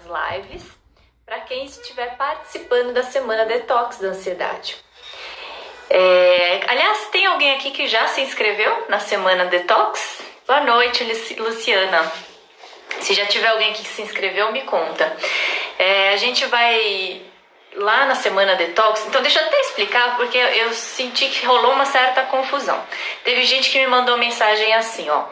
lives para quem estiver participando da Semana Detox da Ansiedade. Aliás, tem alguém aqui que já se inscreveu na Semana Detox? Boa noite, Luciana. Se já tiver alguém aqui que se inscreveu, me conta. A gente vai lá na Semana Detox, então deixa eu até explicar, porque eu senti que rolou uma certa confusão. Teve gente que me mandou mensagem assim, ó.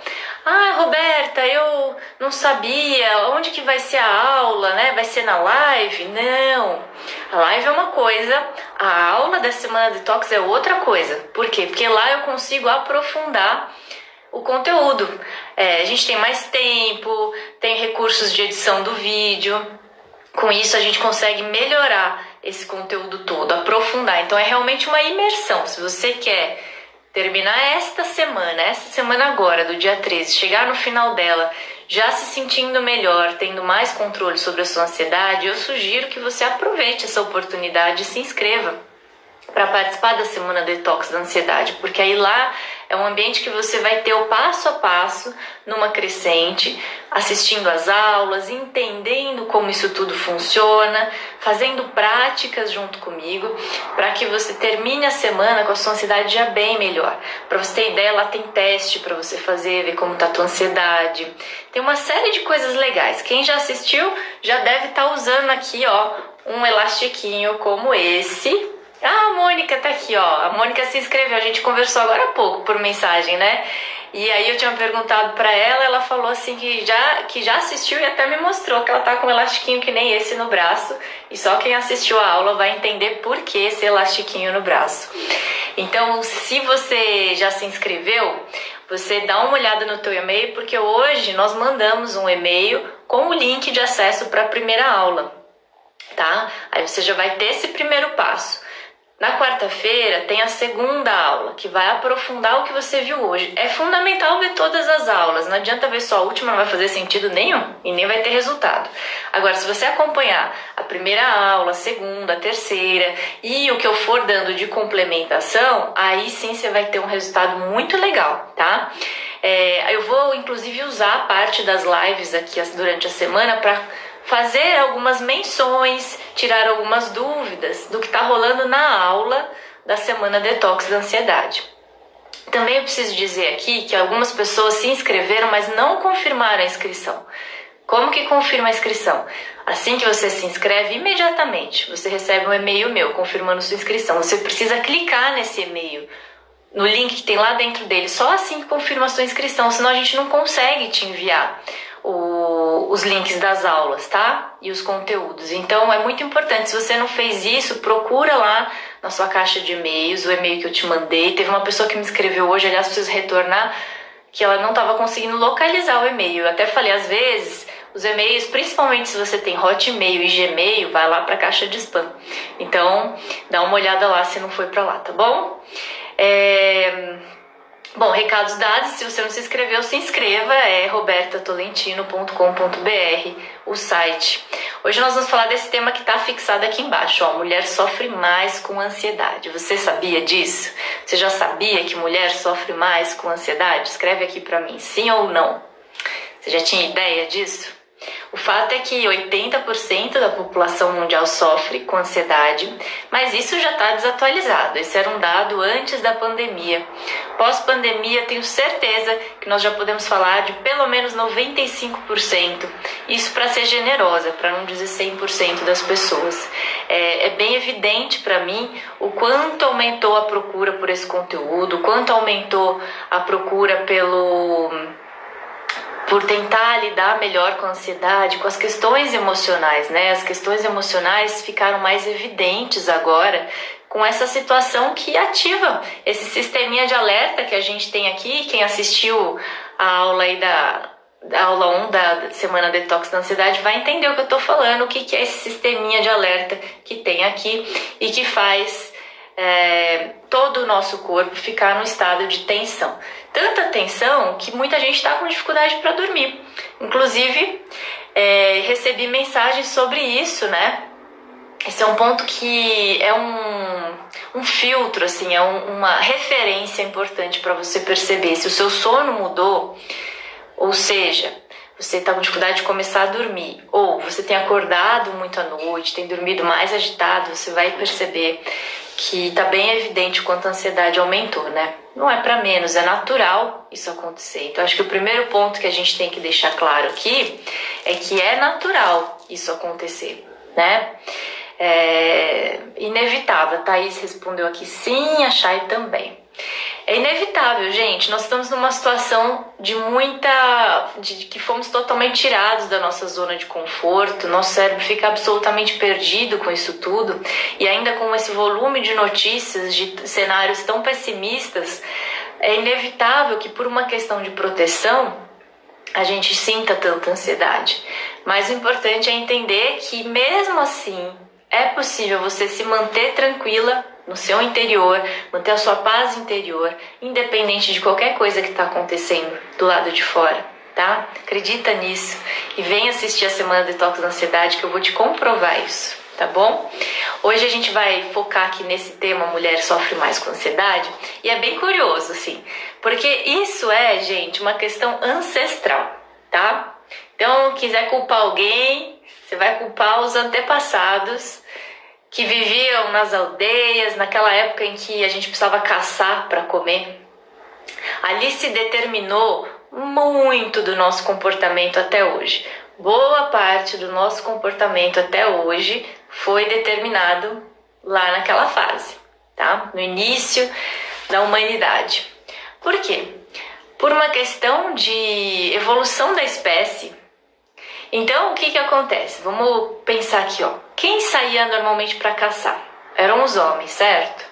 Roberta, eu não sabia onde que vai ser a aula, né? Vai ser na live? Não, a live é uma coisa, a aula da Semana Detox é outra coisa. Por quê? Porque lá eu consigo aprofundar o conteúdo. A gente tem mais tempo, tem recursos de edição do vídeo. Com isso a gente consegue melhorar esse conteúdo todo, aprofundar. Então é realmente uma imersão. Se você quer terminar essa semana agora, do dia 13, chegar no final dela já se sentindo melhor, tendo mais controle sobre a sua ansiedade, eu sugiro que você aproveite essa oportunidade e se inscreva para participar da Semana Detox da Ansiedade, porque aí lá é um ambiente que você vai ter o passo a passo numa crescente, assistindo às aulas, entendendo como isso tudo funciona, fazendo práticas junto comigo, para que você termine a semana com a sua ansiedade já bem melhor. Para você ter ideia, lá tem teste para você fazer, ver como tá a tua ansiedade. Tem uma série de coisas legais. Quem já assistiu já deve estar usando aqui, ó, um elastiquinho como esse. A Mônica tá aqui, ó. A Mônica se inscreveu, a gente conversou agora há pouco por mensagem, né? E aí eu tinha perguntado pra ela, ela falou assim que já assistiu e até me mostrou que ela tá com um elastiquinho que nem esse no braço. E só quem assistiu a aula vai entender por que esse elastiquinho no braço. Então, se você já se inscreveu, você dá uma olhada no teu e-mail, porque hoje nós mandamos um e-mail com o link de acesso para a primeira aula, tá? Aí você já vai ter esse primeiro passo. Na quarta-feira tem a segunda aula, que vai aprofundar o que você viu hoje. É fundamental ver todas as aulas, não adianta ver só a última, não vai fazer sentido nenhum e nem vai ter resultado. Agora, se você acompanhar a primeira aula, a segunda, a terceira e o que eu for dando de complementação, aí sim você vai ter um resultado muito legal, tá? Eu vou, inclusive, usar parte das lives aqui durante a semana para fazer algumas menções, tirar algumas dúvidas do que está rolando na aula da Semana Detox da Ansiedade. Também eu preciso dizer aqui que algumas pessoas se inscreveram, mas não confirmaram a inscrição. Como que confirma a inscrição? Assim que você se inscreve, imediatamente você recebe um e-mail meu confirmando sua inscrição. Você precisa clicar nesse e-mail, no link que tem lá dentro dele, só assim que confirma a sua inscrição, senão a gente não consegue te enviar os links das aulas, tá? E os conteúdos. Então é muito importante, se você não fez isso, procura lá na sua caixa de e-mails, o e-mail que eu te mandei. Teve uma pessoa que me escreveu hoje, aliás, preciso retornar, que ela não estava conseguindo localizar o e-mail. Eu até falei, às vezes, os e-mails, principalmente se você tem Hotmail e Gmail, vai lá para a caixa de spam. Então, dá uma olhada lá se não foi para lá, tá bom? Bom, recados dados, se você não se inscreveu, se inscreva, é robertatolentino.com.br, o site. Hoje nós vamos falar desse tema que está fixado aqui embaixo, ó, mulher sofre mais com ansiedade. Você sabia disso? Você já sabia que mulher sofre mais com ansiedade? Escreve aqui para mim, sim ou não. Você já tinha ideia disso? O fato é que 80% da população mundial sofre com ansiedade, mas isso já está desatualizado. Esse era um dado antes da pandemia. Pós-pandemia, tenho certeza que nós já podemos falar de pelo menos 95%. Isso para ser generosa, para não dizer 100% das pessoas. É bem evidente para mim o quanto aumentou a procura por esse conteúdo, o quanto aumentou a procura por tentar lidar melhor com a ansiedade, com as questões emocionais, né? As questões emocionais ficaram mais evidentes agora com essa situação que ativa esse sisteminha de alerta que a gente tem aqui. Quem assistiu a aula aí da aula 1 da Semana Detox da Ansiedade vai entender o que eu tô falando, o que é esse sisteminha de alerta que tem aqui e que faz todo o nosso corpo ficar no estado de tensão. Tanta tensão que muita gente está com dificuldade para dormir. Inclusive, recebi mensagens sobre isso, né? Esse é um ponto que é um filtro, assim, é uma referência importante para você perceber se o seu sono mudou, ou seja, você está com dificuldade de começar a dormir, ou você tem acordado muito à noite, tem dormido mais agitado, você vai perceber que está bem evidente o quanto a ansiedade aumentou, né? Não é para menos, é natural isso acontecer. Então, acho que o primeiro ponto que a gente tem que deixar claro aqui é que é natural isso acontecer, né? É inevitável. A Thaís respondeu aqui sim, a Chay também. É inevitável, gente. Nós estamos numa situação de que fomos totalmente tirados da nossa zona de conforto. Nosso cérebro fica absolutamente perdido com isso tudo. E ainda com esse volume de notícias, de cenários tão pessimistas, é inevitável que por uma questão de proteção a gente sinta tanta ansiedade. Mas o importante é entender que mesmo assim é possível você se manter tranquila no seu interior, manter a sua paz interior, independente de qualquer coisa que está acontecendo do lado de fora, tá? Acredita nisso e vem assistir a Semana Detox da Ansiedade que eu vou te comprovar isso, tá bom? Hoje a gente vai focar aqui nesse tema mulher sofre mais com ansiedade e é bem curioso, assim, porque isso é, gente, uma questão ancestral, tá? Então, quiser culpar alguém, você vai culpar os antepassados que viviam nas aldeias, naquela época em que a gente precisava caçar para comer. Ali se determinou muito do nosso comportamento até hoje. Boa parte do nosso comportamento até hoje foi determinado lá naquela fase, tá? No início da humanidade. Por quê? Por uma questão de evolução da espécie. Então, o que acontece? Vamos pensar aqui, ó. Quem saía normalmente para caçar? Eram os homens, certo?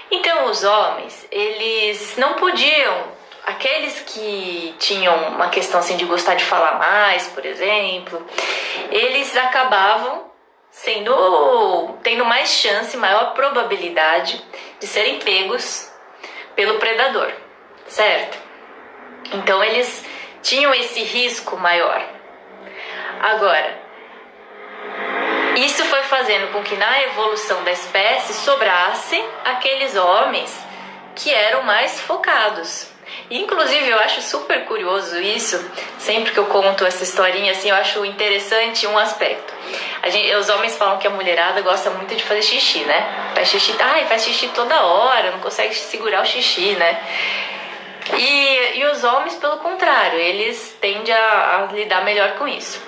Então, os homens, eles não podiam, aqueles que tinham uma questão assim de gostar de falar mais, por exemplo, eles acabavam tendo mais chance, maior probabilidade de serem pegos pelo predador, certo? Então, eles tinham esse risco maior. Agora, isso foi fazendo com que na evolução da espécie sobrassem aqueles homens que eram mais focados. E, inclusive, eu acho super curioso isso, sempre que eu conto essa historinha, assim, eu acho interessante um aspecto. Os homens falam que a mulherada gosta muito de fazer xixi, né? Faz xixi toda hora, não consegue segurar o xixi, né? E os homens, pelo contrário, eles tendem a lidar melhor com isso.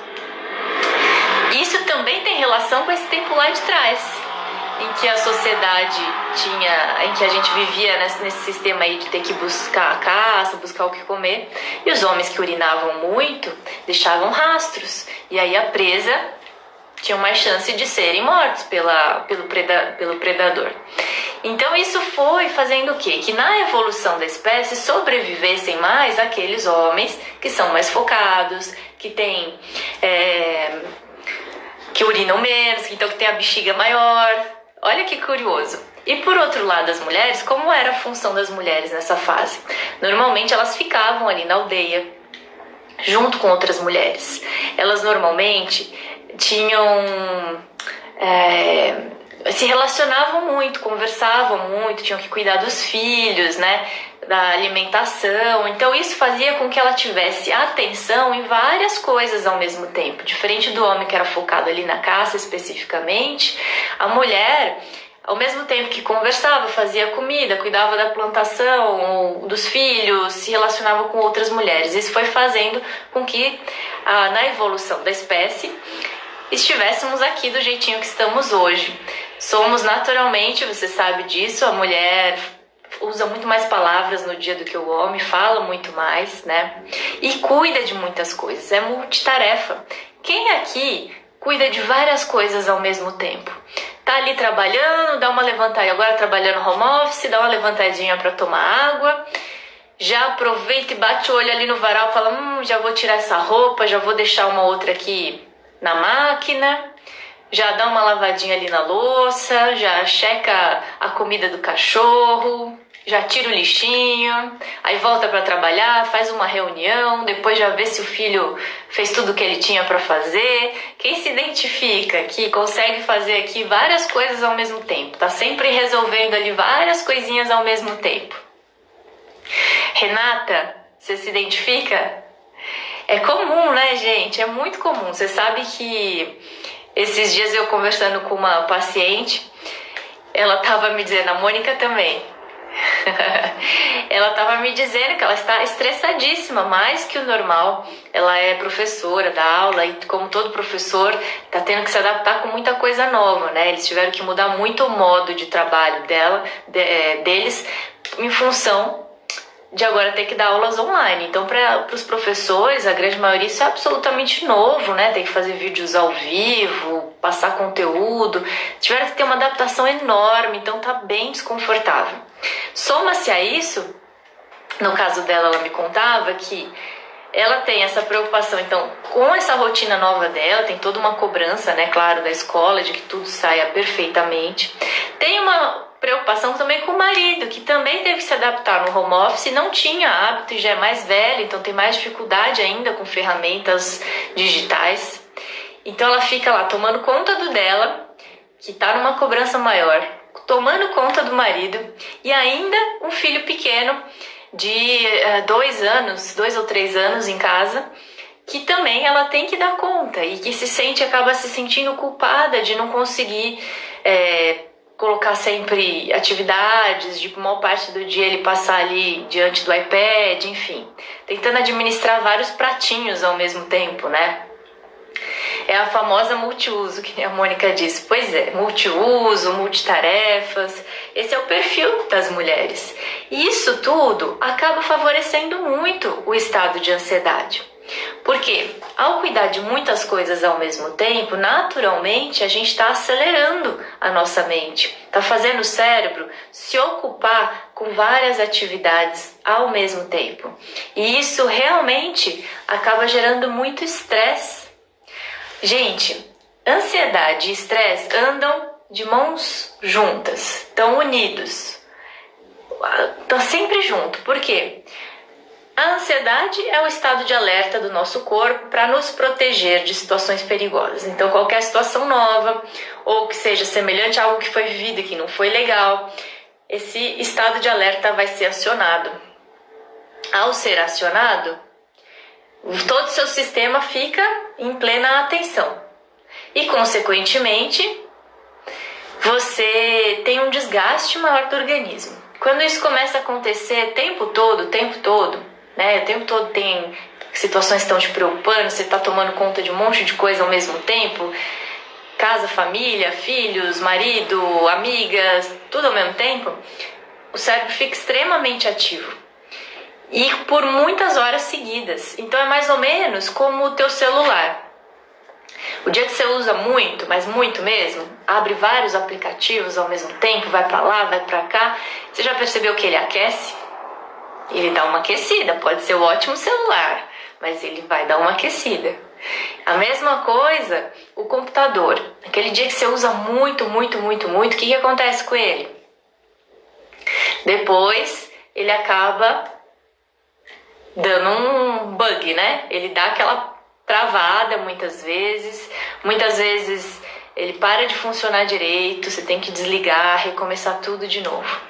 Isso também tem relação com esse tempo lá de trás, em que a sociedade em que a gente vivia nesse sistema aí de ter que buscar a caça, buscar o que comer, e os homens que urinavam muito deixavam rastros, e aí a presa tinha mais chance de serem mortos pelo predador. Então isso foi fazendo o quê? Que na evolução da espécie sobrevivessem mais aqueles homens que são mais focados, que têm... que urinam menos, então que tem a bexiga maior. Olha que curioso. E por outro lado, as mulheres, como era a função das mulheres nessa fase? Normalmente elas ficavam ali na aldeia, junto com outras mulheres. Elas normalmente se relacionavam muito, conversavam muito, tinham que cuidar dos filhos, né? Da alimentação. Então isso fazia com que ela tivesse atenção em várias coisas ao mesmo tempo. Diferente do homem que era focado ali na caça especificamente, a mulher, ao mesmo tempo que conversava, fazia comida, cuidava da plantação, dos filhos, se relacionava com outras mulheres. Isso foi fazendo com que na evolução da espécie estivéssemos aqui do jeitinho que estamos hoje. Somos naturalmente, você sabe disso, a mulher usa muito mais palavras no dia do que o homem, fala muito mais, né? E cuida de muitas coisas, é multitarefa. Quem aqui cuida de várias coisas ao mesmo tempo? Tá ali trabalhando, dá uma levantada, agora trabalhando home office, dá uma levantadinha para tomar água, já aproveita e bate o olho ali no varal, fala, já vou tirar essa roupa, já vou deixar uma outra aqui na máquina, já dá uma lavadinha ali na louça, já checa a comida do cachorro, já tira o lixinho, aí volta para trabalhar, faz uma reunião, depois já vê se o filho fez tudo o que ele tinha para fazer. Quem se identifica que consegue fazer aqui várias coisas ao mesmo tempo, tá sempre resolvendo ali várias coisinhas ao mesmo tempo? Renata, você se identifica? É comum, né, gente? É muito comum. Você sabe que esses dias eu conversando com uma paciente, ela tava me dizendo, a Mônica também, ela tava me dizendo que ela está estressadíssima, mais que o normal. Ela é professora da aula e, como todo professor, tá tendo que se adaptar com muita coisa nova, né? Eles tiveram que mudar muito o modo de trabalho deles em função de agora ter que dar aulas online. Então, para os professores, a grande maioria, isso é absolutamente novo, né? Tem que fazer vídeos ao vivo, passar conteúdo. Tiveram que ter uma adaptação enorme, então tá bem desconfortável. Soma-se a isso, no caso dela, ela me contava que ela tem essa preocupação, então, com essa rotina nova dela, tem toda uma cobrança, né, claro, da escola, de que tudo saia perfeitamente. Tem uma preocupação também com o marido, que também teve que se adaptar no home office, não tinha hábito e já é mais velho, então tem mais dificuldade ainda com ferramentas digitais. Então ela fica lá tomando conta do dela, que tá numa cobrança maior, tomando conta do marido e ainda um filho pequeno de 2 ou 3 anos em casa, que também ela tem que dar conta e que acaba se sentindo culpada de não conseguir colocar sempre atividades, de maior parte do dia ele passar ali diante do iPad, enfim, tentando administrar vários pratinhos ao mesmo tempo, né? É a famosa multiuso, que a Mônica disse. Pois é, multiuso, multitarefas, esse é o perfil das mulheres. E isso tudo acaba favorecendo muito o estado de ansiedade. Porque ao cuidar de muitas coisas ao mesmo tempo, naturalmente a gente está acelerando a nossa mente, está fazendo o cérebro se ocupar com várias atividades ao mesmo tempo. E isso realmente acaba gerando muito estresse. Gente, ansiedade e estresse andam de mãos juntas, estão unidos, estão sempre junto. Por quê? A ansiedade é o estado de alerta do nosso corpo para nos proteger de situações perigosas. Então, qualquer situação nova, ou que seja semelhante a algo que foi vivido e que não foi legal, esse estado de alerta vai ser acionado. Ao ser acionado, todo o seu sistema fica em plena atenção. E, consequentemente, você tem um desgaste maior do organismo. Quando isso começa a acontecer o tempo todo, né? O tempo todo tem situações que estão te preocupando, você está tomando conta de um monte de coisa ao mesmo tempo, casa, família, filhos, marido, amigas, tudo ao mesmo tempo, o cérebro fica extremamente ativo. E por muitas horas seguidas. Então é mais ou menos como o teu celular. O dia que você usa muito, mas muito mesmo, abre vários aplicativos ao mesmo tempo, vai pra lá, vai pra cá, você já percebeu que ele aquece? Ele dá uma aquecida, pode ser um ótimo celular, mas ele vai dar uma aquecida. A mesma coisa, o computador. Aquele dia que você usa muito, o que acontece com ele? Depois, ele acaba dando um bug, né? Ele dá aquela travada muitas vezes ele para de funcionar direito, você tem que desligar, recomeçar tudo de novo.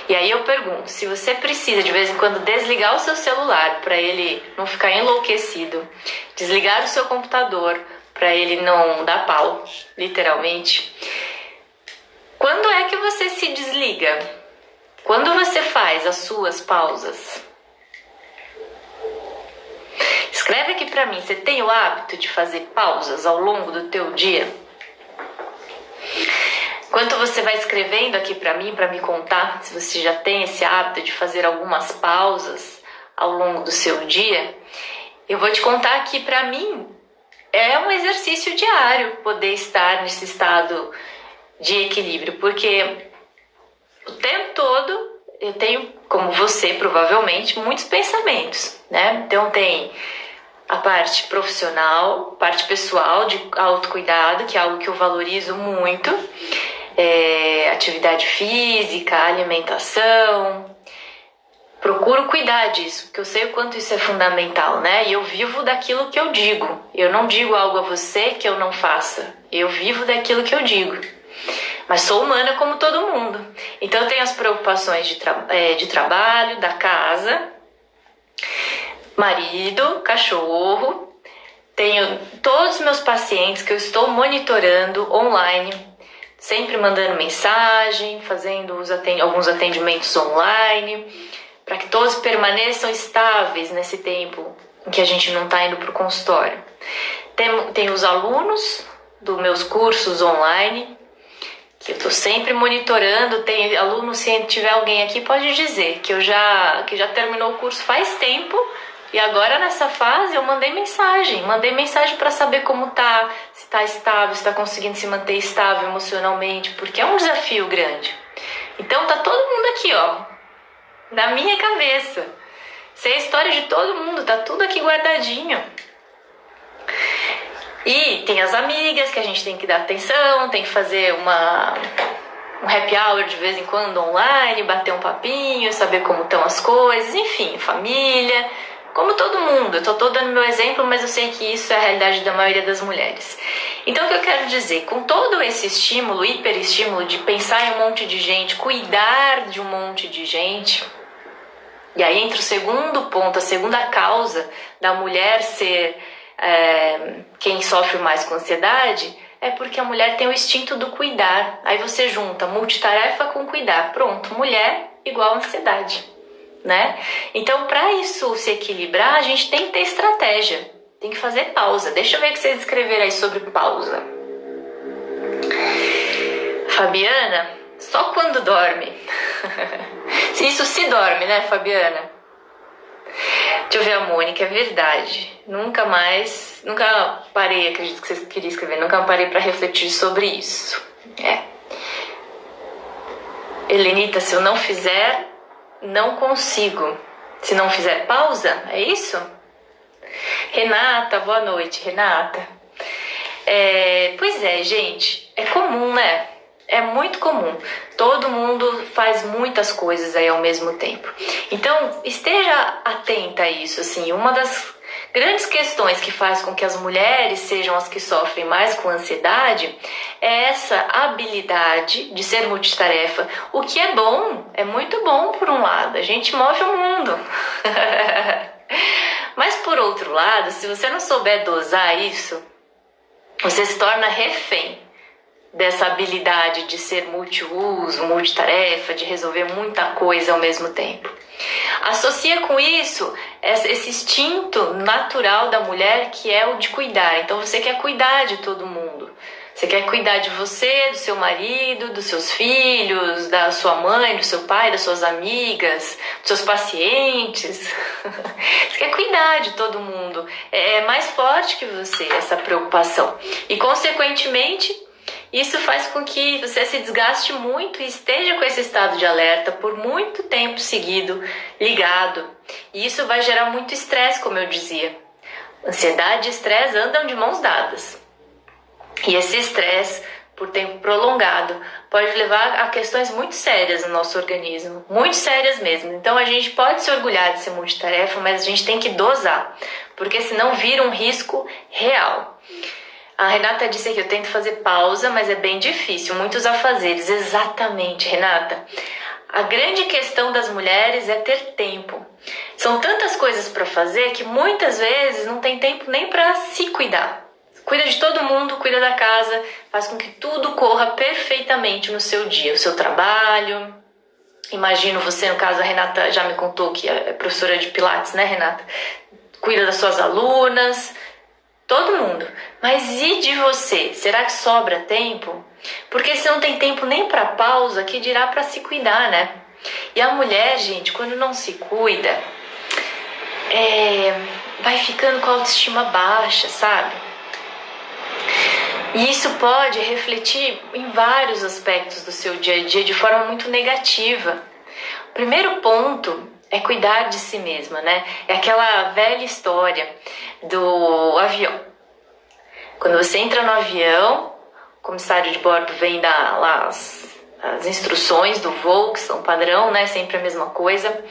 E aí eu pergunto, se você precisa de vez em quando desligar o seu celular para ele não ficar enlouquecido, desligar o seu computador para ele não dar pau, literalmente, quando é que você se desliga? Quando você faz as suas pausas? Escreve aqui pra mim, você tem o hábito de fazer pausas ao longo do teu dia? Enquanto você vai escrevendo aqui pra mim, pra me contar se você já tem esse hábito de fazer algumas pausas ao longo do seu dia, eu vou te contar que pra mim é um exercício diário poder estar nesse estado de equilíbrio, porque o tempo todo eu tenho, como você provavelmente, muitos pensamentos, né? Então tem a parte profissional, parte pessoal de autocuidado, que é algo que eu valorizo muito, atividade física, alimentação. Procuro cuidar disso, porque eu sei o quanto isso é fundamental, né? E eu vivo daquilo que eu digo. Eu não digo algo a você que eu não faça. Eu vivo daquilo que eu digo. Mas sou humana como todo mundo. Então eu tenho as preocupações de trabalho, da casa. marido, cachorro, tenho todos os meus pacientes que eu estou monitorando online, sempre mandando mensagem, fazendo alguns atendimentos online, para que todos permaneçam estáveis nesse tempo em que a gente não está indo para o consultório. Tem os alunos dos meus cursos online, que eu estou sempre monitorando. Tem aluno, se tiver alguém aqui, pode dizer que que já terminou o curso faz tempo e agora nessa fase eu mandei mensagem para saber como tá, se tá estável, se tá conseguindo se manter estável emocionalmente, porque é um desafio grande. Então tá todo mundo aqui, ó, na minha cabeça. Sei a história de todo mundo, tá tudo aqui guardadinho. E tem as amigas que a gente tem que dar atenção, tem que fazer um happy hour de vez em quando online, bater um papinho, saber como estão as coisas, enfim, família, como todo mundo. Eu tô dando meu exemplo, mas eu sei que isso é a realidade da maioria das mulheres. Então o que eu quero dizer, com todo esse estímulo, hiperestímulo de pensar em um monte de gente, cuidar de um monte de gente, e aí entra o segundo ponto, a segunda causa da mulher ser quem sofre mais com ansiedade, é porque a mulher tem o instinto do cuidar. Aí você junta multitarefa com cuidar. Pronto, mulher igual ansiedade, né? Então, para isso se equilibrar, a gente tem que ter estratégia. Tem que fazer pausa. Deixa eu ver o que vocês escreveram aí sobre pausa. Fabiana, só quando dorme. Isso se dorme, né, Fabiana? Deixa eu ver a Mônica, é verdade. Nunca parei, acredito que você queria escrever, nunca parei para refletir sobre isso. Helenita, se eu não fizer, não consigo. Se não fizer pausa, é isso? Renata, boa noite, Renata. Pois é, gente, é comum, né? É muito comum. Todo mundo faz muitas coisas aí ao mesmo tempo. Então, esteja atenta a isso, assim. Uma das grandes questões que faz com que as mulheres sejam as que sofrem mais com ansiedade é essa habilidade de ser multitarefa. O que é bom, é muito bom por um lado. A gente move o mundo. Mas por outro lado, se você não souber dosar isso, você se torna refém dessa habilidade de ser multiuso, multitarefa, de resolver muita coisa ao mesmo tempo. Associa com isso esse instinto natural da mulher, que é o de cuidar. Então você quer cuidar de todo mundo. Você quer cuidar de você, do seu marido, dos seus filhos, da sua mãe, do seu pai, das suas amigas, dos seus pacientes. Você quer cuidar de todo mundo. É mais forte que você essa preocupação. E, consequentemente, isso faz com que você se desgaste muito e esteja com esse estado de alerta por muito tempo seguido, ligado. E isso vai gerar muito estresse, como eu dizia. Ansiedade e estresse andam de mãos dadas. E esse estresse, por tempo prolongado, pode levar a questões muito sérias no nosso organismo. Muito sérias mesmo. Então a gente pode se orgulhar de ser multitarefa, mas a gente tem que dosar, porque senão vira um risco real. A Renata disse aqui, eu tento fazer pausa, mas é bem difícil, muitos afazeres. Exatamente, Renata. A grande questão das mulheres é ter tempo. São tantas coisas para fazer que muitas vezes não tem tempo nem para se cuidar. Cuida de todo mundo, cuida da casa, faz com que tudo corra perfeitamente no seu dia. O seu trabalho. Imagino você, no caso, a Renata já me contou que é professora de Pilates, né, Renata? Cuida das suas alunas. Todo mundo. Mas e de você? Será que sobra tempo? Porque você não tem tempo nem para pausa, que dirá para se cuidar, né? E a mulher, gente, quando não se cuida, vai ficando com a autoestima baixa, sabe? E isso pode refletir em vários aspectos do seu dia a dia de forma muito negativa. O primeiro ponto é cuidar de si mesma, né? É aquela velha história do avião. Quando você entra no avião, o comissário de bordo vem dar lá as instruções do voo, que são padrão, né? Sempre a mesma coisa.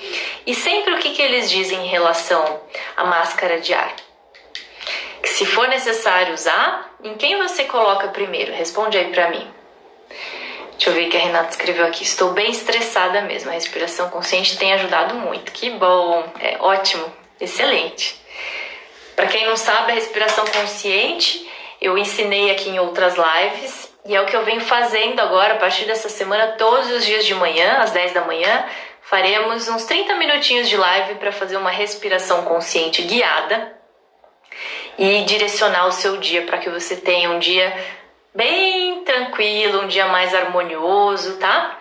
E sempre o que eles dizem em relação à máscara de ar? Que se for necessário usar, em quem você coloca primeiro? Responde aí pra mim. Deixa eu ver o que a Renata escreveu aqui. Estou bem estressada mesmo. A respiração consciente tem ajudado muito. Que bom. É ótimo. Excelente. Para quem não sabe, a respiração consciente eu ensinei aqui em outras lives e é o que eu venho fazendo agora, a partir dessa semana, todos os dias de manhã, às 10 da manhã, faremos uns 30 minutinhos de live para fazer uma respiração consciente guiada e direcionar o seu dia para que você tenha um dia bem tranquilo, um dia mais harmonioso, tá?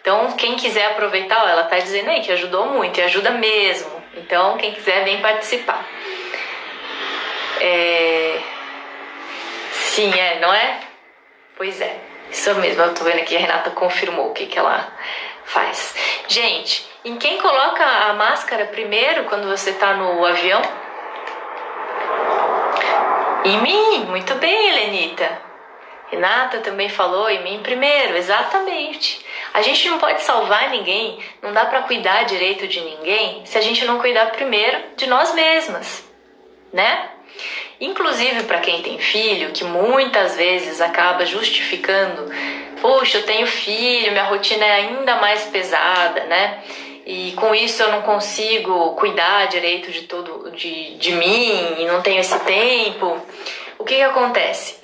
Então, quem quiser aproveitar, ó, ela tá dizendo aí que ajudou muito e ajuda mesmo. Então, quem quiser, vem participar. Sim, não é? Pois é, isso mesmo. Eu tô vendo aqui, a Renata confirmou o que ela faz. Gente, em quem coloca a máscara primeiro quando você tá no avião? Em mim, muito bem, Helenita. Renata também falou em mim primeiro, exatamente. A gente não pode salvar ninguém, não dá para cuidar direito de ninguém se a gente não cuidar primeiro de nós mesmas, né? Inclusive para quem tem filho, que muitas vezes acaba justificando, poxa, eu tenho filho, minha rotina é ainda mais pesada, né? E com isso eu não consigo cuidar direito de mim e não tenho esse tempo. O que acontece?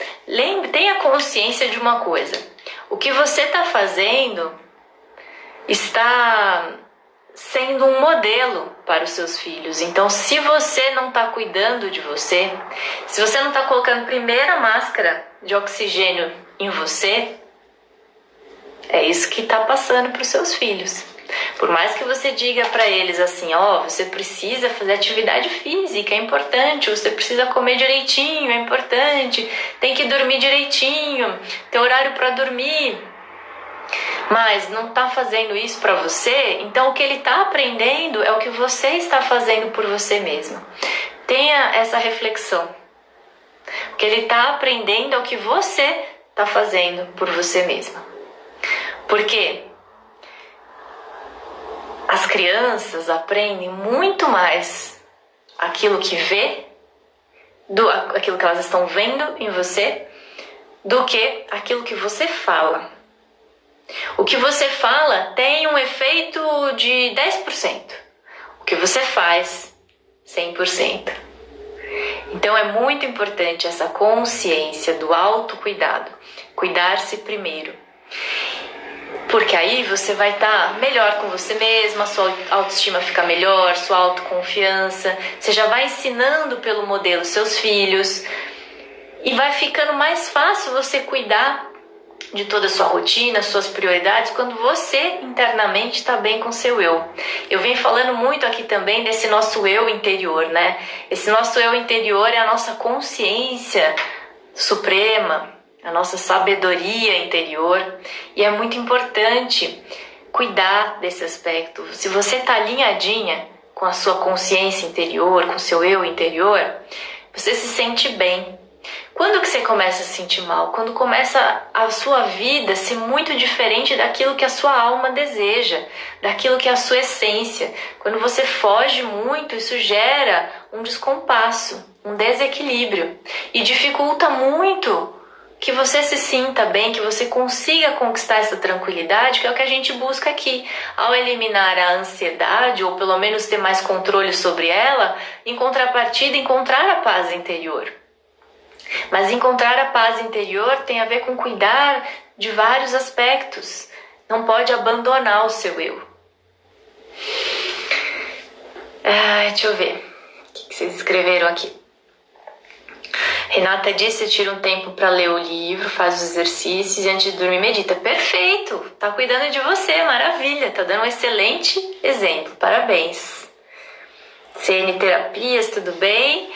Tenha consciência de uma coisa. O que você está fazendo está sendo um modelo para os seus filhos. Então, se você não está cuidando de você, se você não está colocando primeiro a máscara de oxigênio em você, é isso que está passando para os seus filhos. Por mais que você diga para eles assim, você precisa fazer atividade física, é importante, você precisa comer direitinho, é importante, tem que dormir direitinho, tem horário para dormir, mas não está fazendo isso para você, então o que ele está aprendendo é o que você está fazendo por você mesmo. Tenha essa reflexão. O que ele está aprendendo é o que você está fazendo por você mesma. Por quê? As crianças aprendem muito mais aquilo que aquilo que elas estão vendo em você, do que aquilo que você fala. O que você fala tem um efeito de 10%. O que você faz, 100%. Então é muito importante essa consciência do autocuidado. Cuidar-se primeiro. Porque aí você vai estar melhor com você mesma, sua autoestima fica melhor, sua autoconfiança. Você já vai ensinando pelo modelo seus filhos. E vai ficando mais fácil você cuidar de toda a sua rotina, suas prioridades, quando você internamente está bem com seu eu. Eu venho falando muito aqui também desse nosso eu interior, né? Esse nosso eu interior é a nossa consciência suprema, a nossa sabedoria interior, e é muito importante cuidar desse aspecto. Se você está alinhadinha com a sua consciência interior, com o seu eu interior, você se sente bem. Quando que você começa a se sentir mal? Quando começa a sua vida ser muito diferente daquilo que a sua alma deseja, daquilo que é a sua essência. Quando você foge muito, isso gera um descompasso, um desequilíbrio, e dificulta muito que você se sinta bem, que você consiga conquistar essa tranquilidade, que é o que a gente busca aqui. Ao eliminar a ansiedade, ou pelo menos ter mais controle sobre ela, em contrapartida, encontrar a paz interior. Mas encontrar a paz interior tem a ver com cuidar de vários aspectos. Não pode abandonar o seu eu. Deixa eu ver. O que vocês escreveram aqui? Renata disse, tira um tempo para ler o livro, faz os exercícios e antes de dormir medita. Perfeito! Tá cuidando de você, maravilha! Tá dando um excelente exemplo, parabéns. CN Terapias, tudo bem?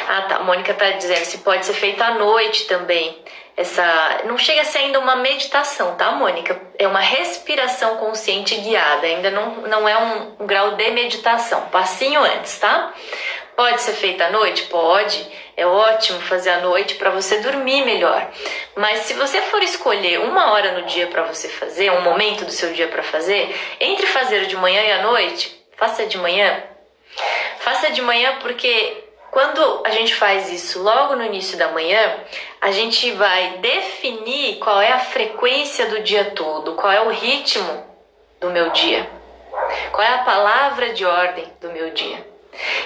Tá, a Mônica tá dizendo se pode ser feito à noite também. Não chega a ser ainda uma meditação, tá, Mônica? É uma respiração consciente guiada, ainda não é um grau de meditação, passinho antes, tá? Pode ser feita à noite? Pode, é ótimo fazer à noite para você dormir melhor. Mas se você for escolher uma hora no dia para você fazer, um momento do seu dia para fazer, entre fazer de manhã e à noite, faça de manhã. Faça de manhã porque quando a gente faz isso logo no início da manhã, a gente vai definir qual é a frequência do dia todo, qual é o ritmo do meu dia. Qual é a palavra de ordem do meu dia?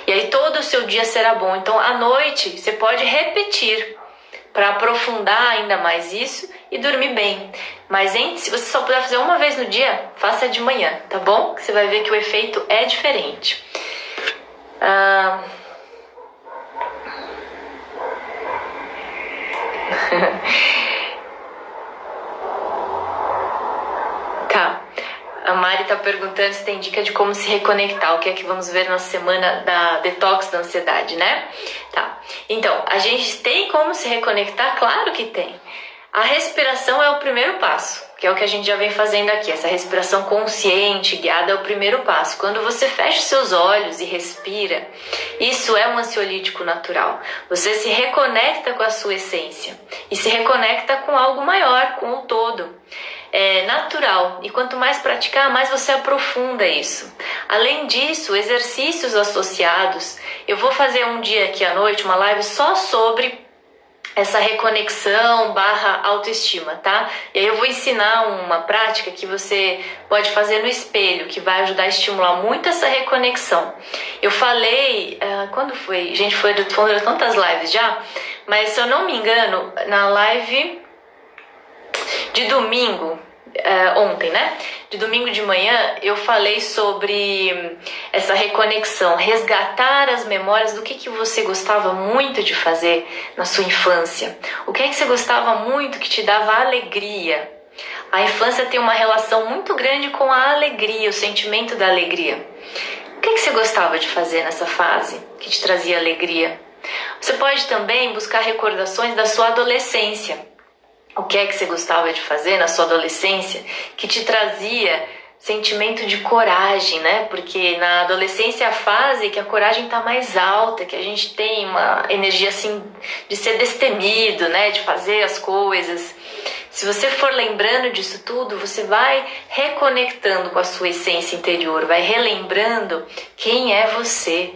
E aí todo o seu dia será bom. Então à noite você pode repetir para aprofundar ainda mais isso e dormir bem. Mas se você só puder fazer uma vez no dia, faça de manhã, tá bom? Que você vai ver que o efeito é diferente. Tá. A Mari tá perguntando se tem dica de como se reconectar, o que é que vamos ver na semana da detox da ansiedade, né? Tá. Então, a gente tem como se reconectar? Claro que tem. A respiração é o primeiro passo, que é o que a gente já vem fazendo aqui. Essa respiração consciente, guiada, é o primeiro passo. Quando você fecha os seus olhos e respira, isso é um ansiolítico natural. Você se reconecta com a sua essência e se reconecta com algo maior, com o todo. É natural, e quanto mais praticar, mais você aprofunda isso. Além disso, exercícios associados. Eu vou fazer um dia aqui à noite, uma live só sobre essa reconexão / autoestima, tá? E aí eu vou ensinar uma prática que você pode fazer no espelho, que vai ajudar a estimular muito essa reconexão. Eu falei, quando foi? Gente, foi tantas lives já, mas se eu não me engano, na live de domingo, ontem, né? De domingo de manhã, eu falei sobre essa reconexão, resgatar as memórias do que você gostava muito de fazer na sua infância. O que é que você gostava muito que te dava alegria? A infância tem uma relação muito grande com a alegria, o sentimento da alegria. O que é que você gostava de fazer nessa fase que te trazia alegria? Você pode também buscar recordações da sua adolescência. O que é que você gostava de fazer na sua adolescência que te trazia sentimento de coragem, né? Porque na adolescência é a fase que a coragem está mais alta, que a gente tem uma energia assim de ser destemido, né? De fazer as coisas. Se você for lembrando disso tudo, você vai reconectando com a sua essência interior, vai relembrando quem é você.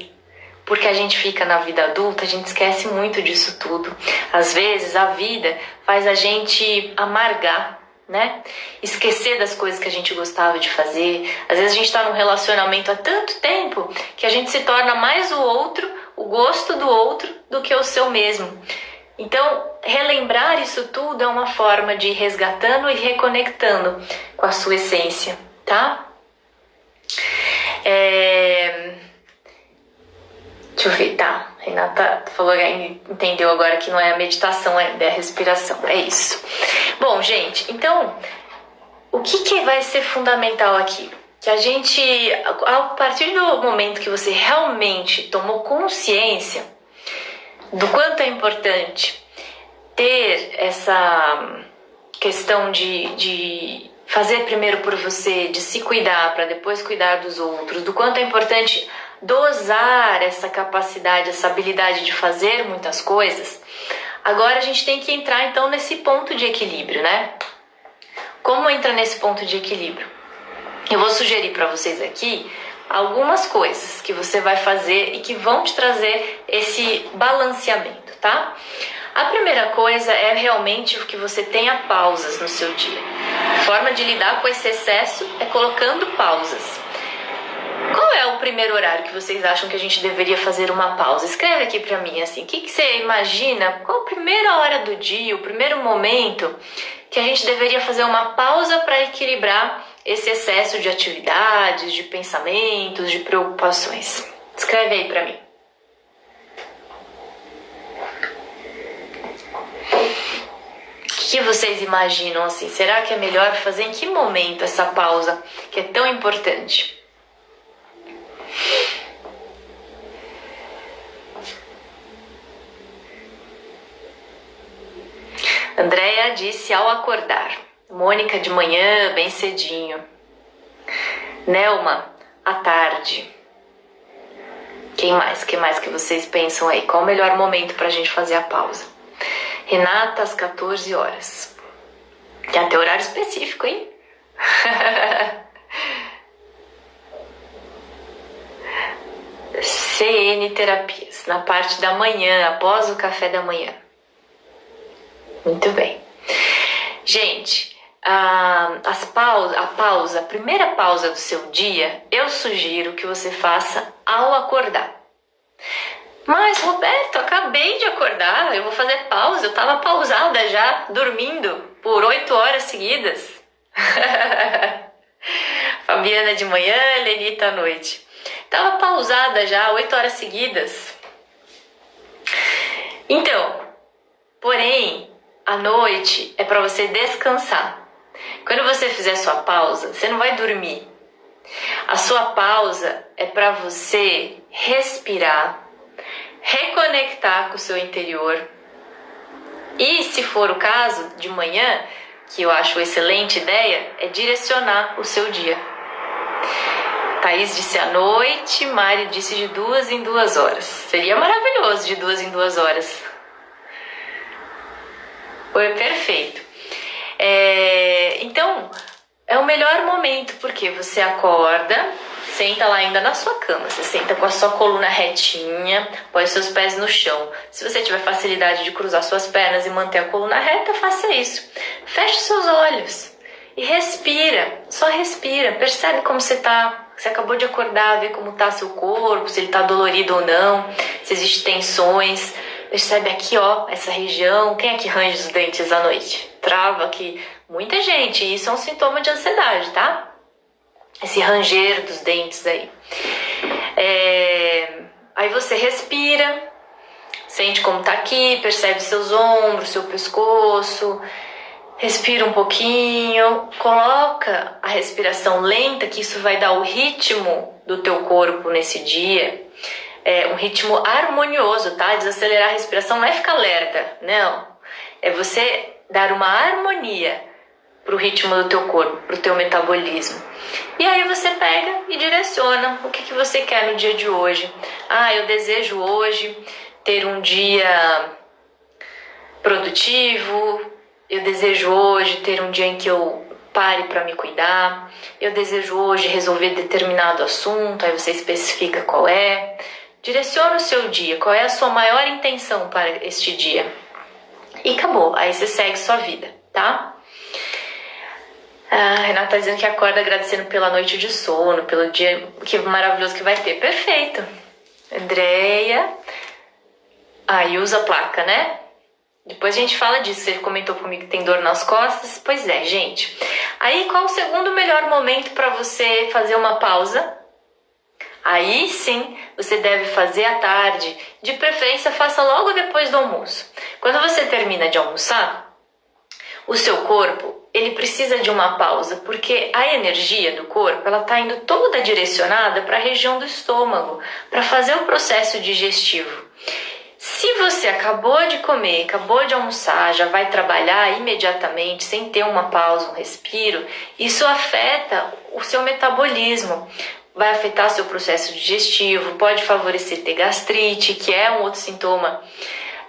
Porque a gente fica na vida adulta, a gente esquece muito disso tudo. Às vezes a vida faz a gente amargar, né? Esquecer das coisas que a gente gostava de fazer. Às vezes a gente está num relacionamento há tanto tempo que a gente se torna mais o outro, o gosto do outro, do que o seu mesmo. Então, relembrar isso tudo é uma forma de ir resgatando e reconectando com a sua essência, tá? Deixa eu ver, tá? Renata falou que entendeu agora que não é a meditação, é a respiração, é isso. Bom, gente, então, o que vai ser fundamental aqui? Que a gente, a partir do momento que você realmente tomou consciência do quanto é importante ter essa questão de fazer primeiro por você, de se cuidar para depois cuidar dos outros, do quanto é importante dosar essa capacidade, essa habilidade de fazer muitas coisas, agora a gente tem que entrar então nesse ponto de equilíbrio, né? Como entra nesse ponto de equilíbrio? Eu vou sugerir para vocês aqui algumas coisas que você vai fazer e que vão te trazer esse balanceamento, tá? A primeira coisa é realmente que você tenha pausas no seu dia. A forma de lidar com esse excesso é colocando pausas. Qual é o primeiro horário que vocês acham que a gente deveria fazer uma pausa? Escreve aqui pra mim, assim, o que você imagina? Qual a primeira hora do dia, o primeiro momento que a gente deveria fazer uma pausa para equilibrar esse excesso de atividades, de pensamentos, de preocupações? Escreve aí pra mim. O que vocês imaginam, assim? Será que é melhor fazer em que momento essa pausa que é tão importante? Andréia disse ao acordar. Mônica de manhã, bem cedinho. Nelma, à tarde. Quem mais? Que mais que vocês pensam aí? Qual o melhor momento pra gente fazer a pausa? Renata, às 14 horas. Tem até horário específico, hein? CN Terapias, na parte da manhã, após o café da manhã. Muito bem. Gente, a primeira pausa do seu dia, eu sugiro que você faça ao acordar. Mas, Roberto, acabei de acordar, eu vou fazer pausa, eu estava pausada já, dormindo por 8 horas seguidas. Fabiana de manhã, Lenita à noite. Estava pausada já 8 horas seguidas. Então, porém, à noite é para você descansar. Quando você fizer sua pausa, você não vai dormir. A sua pausa é para você respirar, reconectar com o seu interior. E, se for o caso, de manhã, que eu acho excelente ideia, é direcionar o seu dia. Thaís disse à noite, Mari disse de 2 em 2 horas. Seria maravilhoso de 2 em 2 horas. Foi perfeito. Então, é o melhor momento, porque você acorda, senta lá ainda na sua cama, você senta com a sua coluna retinha, põe os seus pés no chão. Se você tiver facilidade de cruzar suas pernas e manter a coluna reta, faça isso. Feche seus olhos e respira, só respira, percebe como você tá. Você acabou de acordar, vê como tá seu corpo, se ele tá dolorido ou não, se existem tensões. Percebe aqui, ó, essa região. Quem é que range os dentes à noite? Trava aqui. Muita gente, e isso é um sintoma de ansiedade, tá? Esse ranger dos dentes aí. Aí você respira, sente como tá aqui, percebe seus ombros, seu pescoço. Respira um pouquinho, coloca a respiração lenta, que isso vai dar o ritmo do teu corpo nesse dia. Um ritmo harmonioso, tá? Desacelerar a respiração não é ficar lerda, não. É você dar uma harmonia pro ritmo do teu corpo, pro teu metabolismo. E aí você pega e direciona o que você quer no dia de hoje. Eu desejo hoje ter um dia produtivo. Eu desejo hoje ter um dia em que eu pare para me cuidar. Eu desejo hoje resolver determinado assunto. Aí você especifica qual é. Direciona o seu dia. Qual é a sua maior intenção para este dia? E acabou. Aí você segue sua vida, tá? A Renata tá dizendo que acorda agradecendo pela noite de sono, pelo dia que maravilhoso que vai ter. Perfeito. Andréia. Aí usa a placa, né? Depois a gente fala disso. Você comentou comigo que tem dor nas costas. Pois é, gente. Aí, qual o segundo melhor momento para você fazer uma pausa? Aí sim, você deve fazer à tarde. De preferência, faça logo depois do almoço. Quando você termina de almoçar, o seu corpo, ele precisa de uma pausa, porque a energia do corpo, ela está indo toda direcionada para a região do estômago, para fazer o processo digestivo. Se você acabou de comer, acabou de almoçar, já vai trabalhar imediatamente, sem ter uma pausa, um respiro, isso afeta o seu metabolismo, vai afetar seu processo digestivo, pode favorecer ter gastrite, que é um outro sintoma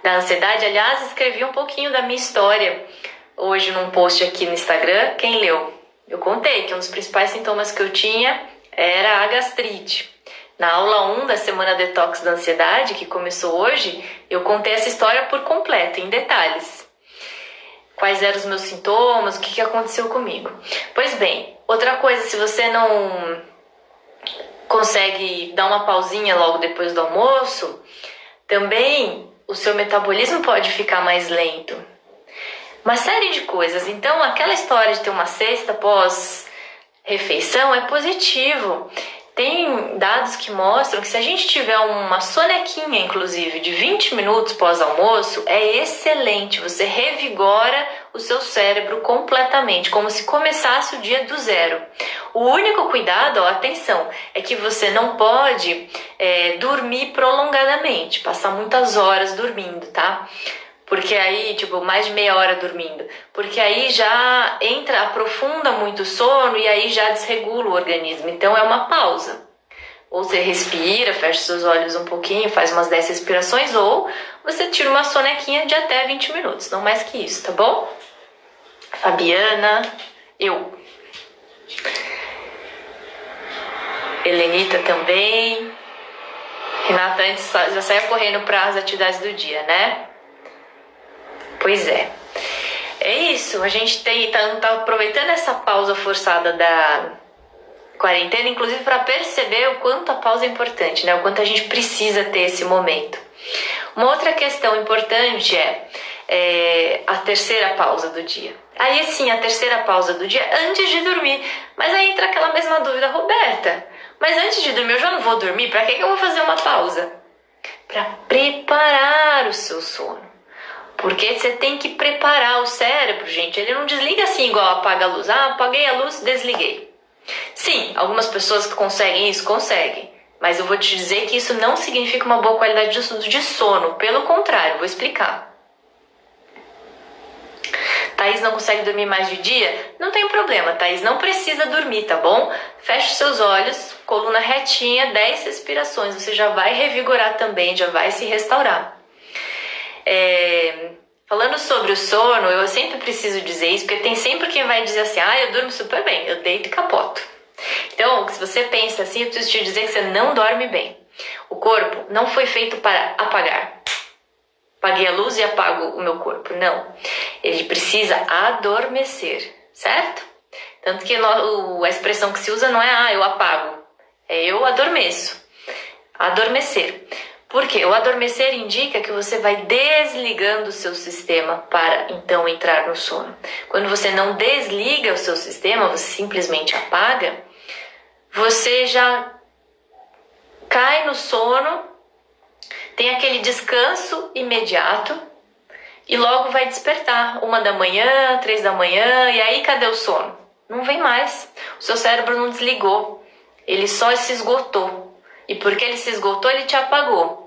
da ansiedade. Aliás, escrevi um pouquinho da minha história hoje num post aqui no Instagram. Quem leu? Eu contei que um dos principais sintomas que eu tinha era a gastrite. Na aula 1 da Semana Detox da Ansiedade, que começou hoje, eu contei essa história por completo, em detalhes. Quais eram os meus sintomas, o que aconteceu comigo. Pois bem, outra coisa, se você não consegue dar uma pausinha logo depois do almoço, também o seu metabolismo pode ficar mais lento. Uma série de coisas. Então, aquela história de ter uma cesta pós-refeição é positivo. Tem dados que mostram que se a gente tiver uma sonequinha, inclusive, de 20 minutos pós-almoço, é excelente. Você revigora o seu cérebro completamente, como se começasse o dia do zero. O único cuidado, atenção, é que você não pode dormir prolongadamente, passar muitas horas dormindo, tá? Porque aí, mais de meia hora dormindo. Porque aí já aprofunda muito o sono e aí já desregula o organismo. Então é uma pausa. Ou você respira, fecha seus olhos um pouquinho, faz umas 10 respirações, ou você tira uma sonequinha de até 20 minutos. Não mais que isso, tá bom? Fabiana, eu. Helenita também. Renata antes já saia correndo para as atividades do dia, né? Pois é. É isso, a gente tá aproveitando essa pausa forçada da quarentena, inclusive para perceber o quanto a pausa é importante, né? O quanto a gente precisa ter esse momento. Uma outra questão importante é a terceira pausa do dia. Aí sim, a terceira pausa do dia antes de dormir. Mas aí entra aquela mesma dúvida, Roberta. Mas antes de dormir eu já não vou dormir? Para que eu vou fazer uma pausa? Para preparar o seu sono. Porque você tem que preparar o cérebro, gente. Ele não desliga assim igual apaga a luz. Ah, apaguei a luz, desliguei. Sim, algumas pessoas que conseguem isso, conseguem. Mas eu vou te dizer que isso não significa uma boa qualidade de sono. Pelo contrário, vou explicar. Thaís não consegue dormir mais de dia? Não tem problema, Thaís não precisa dormir, tá bom? Feche os seus olhos, coluna retinha, 10 respirações. Você já vai revigorar também, já vai se restaurar. Falando sobre o sono, eu sempre preciso dizer isso, porque tem sempre quem vai dizer assim, eu durmo super bem, eu deito e capoto. Então, se você pensa assim, eu preciso te dizer que você não dorme bem. O corpo não foi feito para apagar. Apaguei a luz e apago o meu corpo. Não. Ele precisa adormecer, certo? Tanto que a expressão que se usa não é eu apago, é eu adormeço. Adormecer. Por quê? O adormecer indica que você vai desligando o seu sistema para então entrar no sono. Quando você não desliga o seu sistema, você simplesmente apaga, você já cai no sono, tem aquele descanso imediato e logo vai despertar. 1 da manhã, 3 da manhã, e aí cadê o sono? Não vem mais. O seu cérebro não desligou, ele só se esgotou. E porque ele se esgotou, ele te apagou.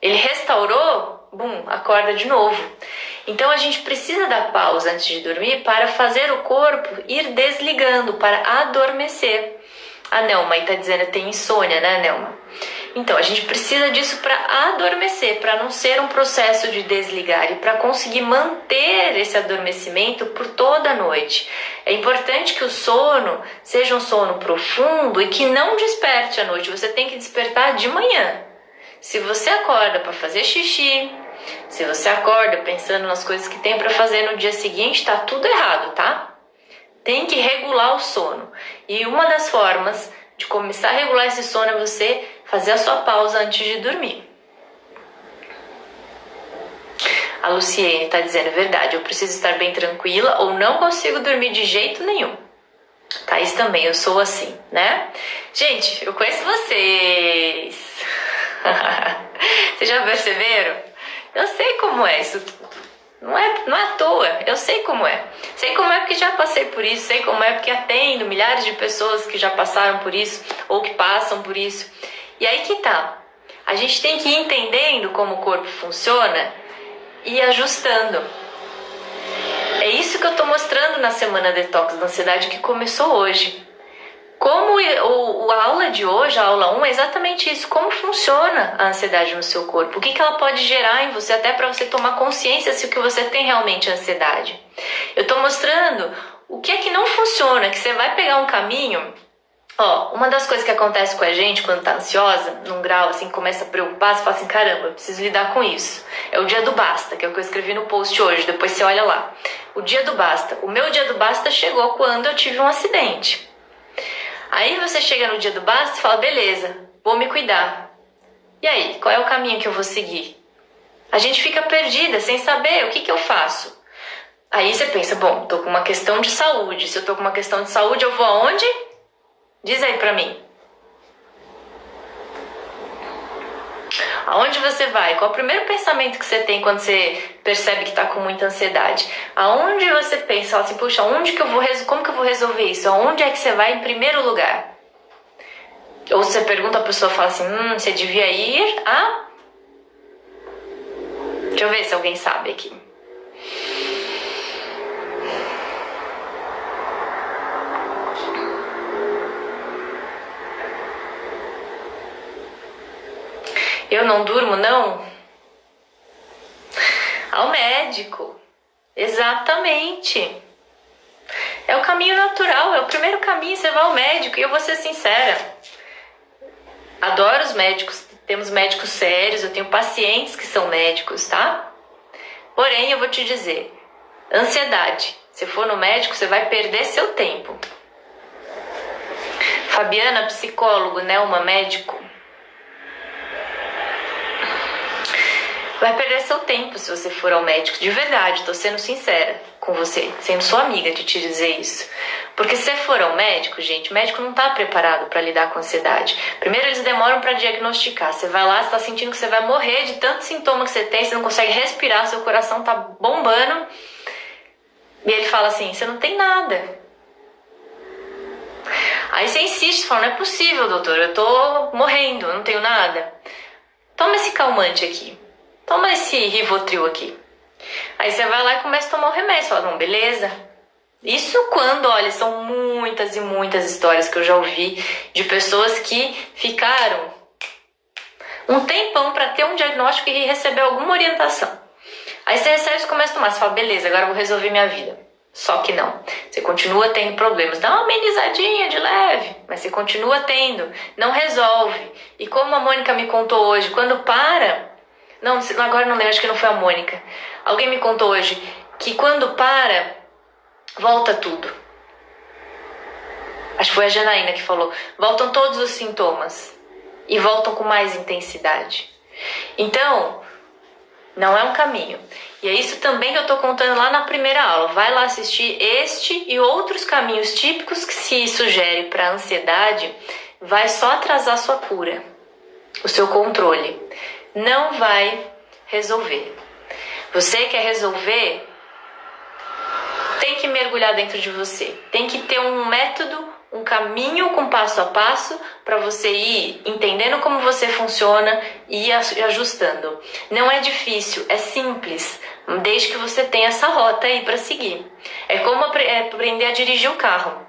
Ele restaurou, acorda de novo. Então a gente precisa dar pausa antes de dormir para fazer o corpo ir desligando, para adormecer. A Nelma aí tá dizendo que tem insônia, né, Nelma? Então a gente precisa disso para adormecer, para não ser um processo de desligar e para conseguir manter esse adormecimento por toda a noite. É importante que o sono seja um sono profundo e que não desperte à noite. Você tem que despertar de manhã. Se você acorda para fazer xixi, se você acorda pensando nas coisas que tem para fazer no dia seguinte, tá tudo errado, tá? Tem que regular o sono. E uma das formas de começar a regular esse sono é você fazer a sua pausa antes de dormir. A Luciene tá dizendo a verdade, eu preciso estar bem tranquila ou não consigo dormir de jeito nenhum. Thaís também, eu sou assim, né? Gente, eu conheço vocês. Vocês já perceberam? Eu sei como é isso. Não é à toa. Eu sei como é. Sei como é porque já passei por isso. Sei como é porque atendo milhares de pessoas que já passaram por isso ou que passam por isso. E aí que tá. A gente tem que ir entendendo como o corpo funciona e ir ajustando. É isso que eu tô mostrando na Semana Detox da Ansiedade que começou hoje. Como a aula de hoje, a aula 1, é exatamente isso. Como funciona a ansiedade no seu corpo. O que ela pode gerar em você, até para você tomar consciência se o que você tem realmente é ansiedade. Eu tô mostrando o que é que não funciona, que você vai pegar um caminho. Uma das coisas que acontece com a gente quando tá ansiosa, num grau assim, começa a preocupar, você fala assim, caramba, eu preciso lidar com isso. É o dia do basta, que é o que eu escrevi no post hoje, depois você olha lá. O dia do basta. O meu dia do basta chegou quando eu tive um acidente. Aí você chega no dia do basta e fala, beleza, vou me cuidar. E aí, qual é o caminho que eu vou seguir? A gente fica perdida, sem saber o que eu faço. Aí você pensa, bom, tô com uma questão de saúde. Se eu tô com uma questão de saúde, eu vou aonde? Diz aí pra mim. Aonde você vai? Qual é o primeiro pensamento que você tem quando você percebe que tá com muita ansiedade? Aonde você pensa assim, puxa, como que eu vou resolver isso? Aonde é que você vai em primeiro lugar? Ou você pergunta a pessoa e fala assim, você devia ir a... Deixa eu ver se alguém sabe aqui. Eu não durmo, não? Ao médico. Exatamente. É o caminho natural, é o primeiro caminho, você vai ao médico. E eu vou ser sincera, adoro os médicos, temos médicos sérios, eu tenho pacientes que são médicos, tá? Porém, eu vou te dizer, Ansiedade. Se for no médico, você vai perder seu tempo. Fabiana, psicólogo, Nelma, médico. Vai perder seu tempo se você for ao médico. De verdade, tô sendo sincera com você, sendo sua amiga de te dizer isso. Porque se você for ao médico, gente, o médico não tá preparado para lidar com ansiedade. Primeiro eles demoram para diagnosticar. Você vai lá, você tá sentindo que você vai morrer de tanto sintoma que você tem, você não consegue respirar, seu coração tá bombando. E ele fala assim, você não tem nada. Aí você insiste, fala, não é possível, doutor, eu tô morrendo, eu não tenho nada. Toma esse calmante aqui. Toma esse Rivotril aqui. Aí você vai lá e começa a tomar o remédio. Você fala, não, beleza. Isso quando, olha, são muitas e muitas histórias que eu já ouvi de pessoas que ficaram um tempão para ter um diagnóstico e receber alguma orientação. Aí você recebe e começa a tomar. Você fala, beleza, agora eu vou resolver minha vida. Só que não. Você continua tendo problemas. Dá uma amenizadinha de leve, mas você continua tendo. Não resolve. E como a Mônica me contou hoje, quando para... Não, agora não lembro, acho que não foi a Mônica. Alguém me contou hoje que quando para, volta tudo. Acho que foi a Janaína que falou. Voltam todos os sintomas. E voltam com mais intensidade. Então, não é um caminho. E é isso também que eu tô contando lá na primeira aula. Vai lá assistir este e outros caminhos típicos que se sugere para a ansiedade. Vai só atrasar sua cura. O seu controle. Não vai resolver. Você quer resolver, tem que mergulhar dentro de você. Tem que ter um método, um caminho com passo a passo para você ir entendendo como você funciona e ir ajustando. Não é difícil, é simples, desde que você tenha essa rota aí para seguir. É como aprender a dirigir o carro.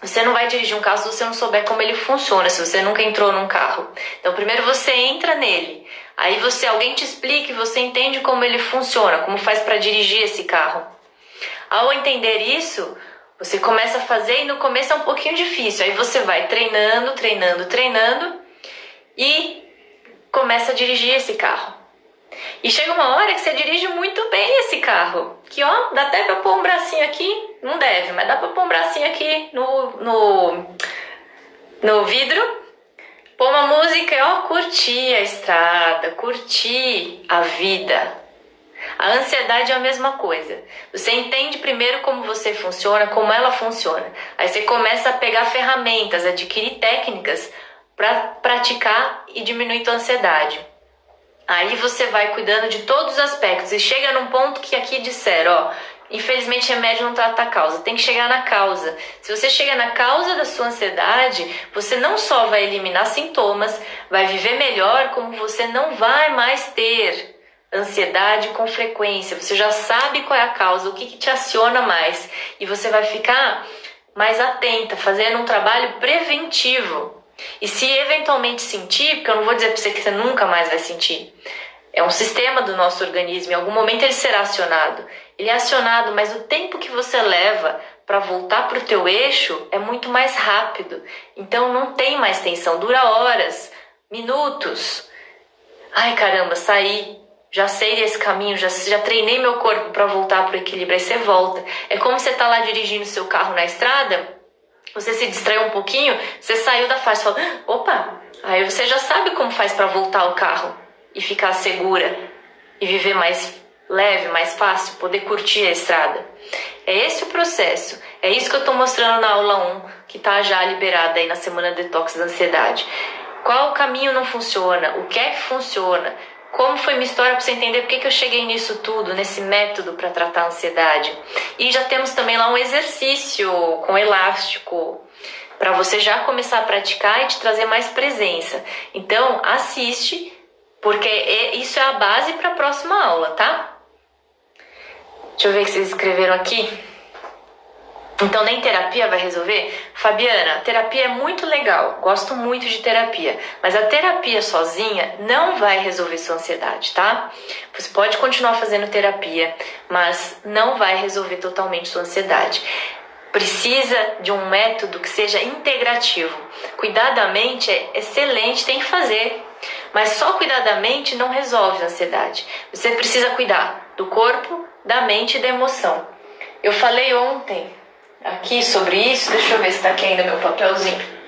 Você não vai dirigir um carro se você não souber como ele funciona, se você nunca entrou num carro. Então primeiro você entra nele. Aí alguém te explica e você entende como ele funciona, como faz para dirigir esse carro. Ao entender isso, você começa a fazer e no começo é um pouquinho difícil. Aí você vai treinando e começa a dirigir esse carro. E chega uma hora que você dirige muito bem esse carro. Que ó, dá até pra pôr um bracinho aqui, não deve, mas dá pra pôr um bracinho aqui no vidro. Pôr uma música e ó, curtir a estrada, curtir a vida. A ansiedade é a mesma coisa. Você entende primeiro como você funciona, como ela funciona. Aí você começa a pegar ferramentas, adquirir técnicas para praticar e diminuir a ansiedade. Aí você vai cuidando de todos os aspectos e chega num ponto que aqui disseram, ó, infelizmente remédio não trata a causa, tem que chegar na causa. Se você chega na causa da sua ansiedade, você não só vai eliminar sintomas, vai viver melhor, como você não vai mais ter ansiedade com frequência. Você já sabe qual é a causa, o que te aciona mais. E você vai ficar mais atenta, fazendo um trabalho preventivo. E se eventualmente sentir, porque eu não vou dizer para você que você nunca mais vai sentir, é um sistema do nosso organismo, em algum momento ele será acionado. Ele é acionado, mas o tempo que você leva para voltar para o teu eixo é muito mais rápido. Então não tem mais tensão, dura horas, minutos. Ai caramba, saí, já sei desse caminho, já treinei meu corpo para voltar para o equilíbrio, aí você volta. É como você tá lá dirigindo seu carro na estrada, você se distraiu um pouquinho, você saiu da faixa e falou, opa, aí você já sabe como faz para voltar o carro e ficar segura e viver mais leve, mais fácil, poder curtir a estrada. É esse o processo, é isso que eu estou mostrando na aula 1, que está já liberada aí na Semana Detox da Ansiedade. Qual o caminho não funciona, o que é que funciona, como foi minha história para você entender por que eu cheguei nisso tudo, nesse método para tratar a ansiedade. E já temos também lá um exercício com elástico, para você já começar a praticar e te trazer mais presença. Então, assiste, porque isso é a base para a próxima aula, tá? Deixa eu ver o que vocês escreveram aqui. Então, nem terapia vai resolver? Fabiana, a terapia é muito legal, gosto muito de terapia, mas a terapia sozinha não vai resolver sua ansiedade, tá? Você pode continuar fazendo terapia, mas não vai resolver totalmente sua ansiedade. Precisa de um método que seja integrativo. Cuidar da mente é excelente, tem que fazer, mas só cuidar da mente não resolve a ansiedade. Você precisa cuidar do corpo, da mente e da emoção. Eu falei ontem aqui sobre isso, deixa eu ver se tá aqui ainda meu papelzinho.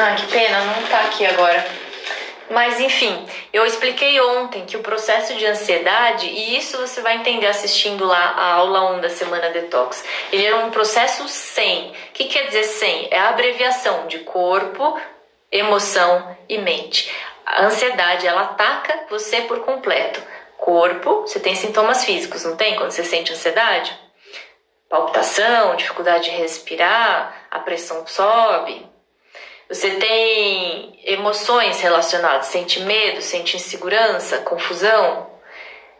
Ah, que pena, não tá aqui agora. Mas enfim, eu expliquei ontem que o processo de ansiedade, e isso você vai entender assistindo lá a aula 1 da Semana Detox, ele é um processo SEM. O que quer dizer SEM? É a abreviação de corpo, emoção e mente. A ansiedade, ela ataca você por completo. Corpo, você tem sintomas físicos, não tem? Quando você sente ansiedade? Palpitação, dificuldade de respirar, a pressão sobe. Você tem emoções relacionadas, sente medo, sente insegurança, confusão.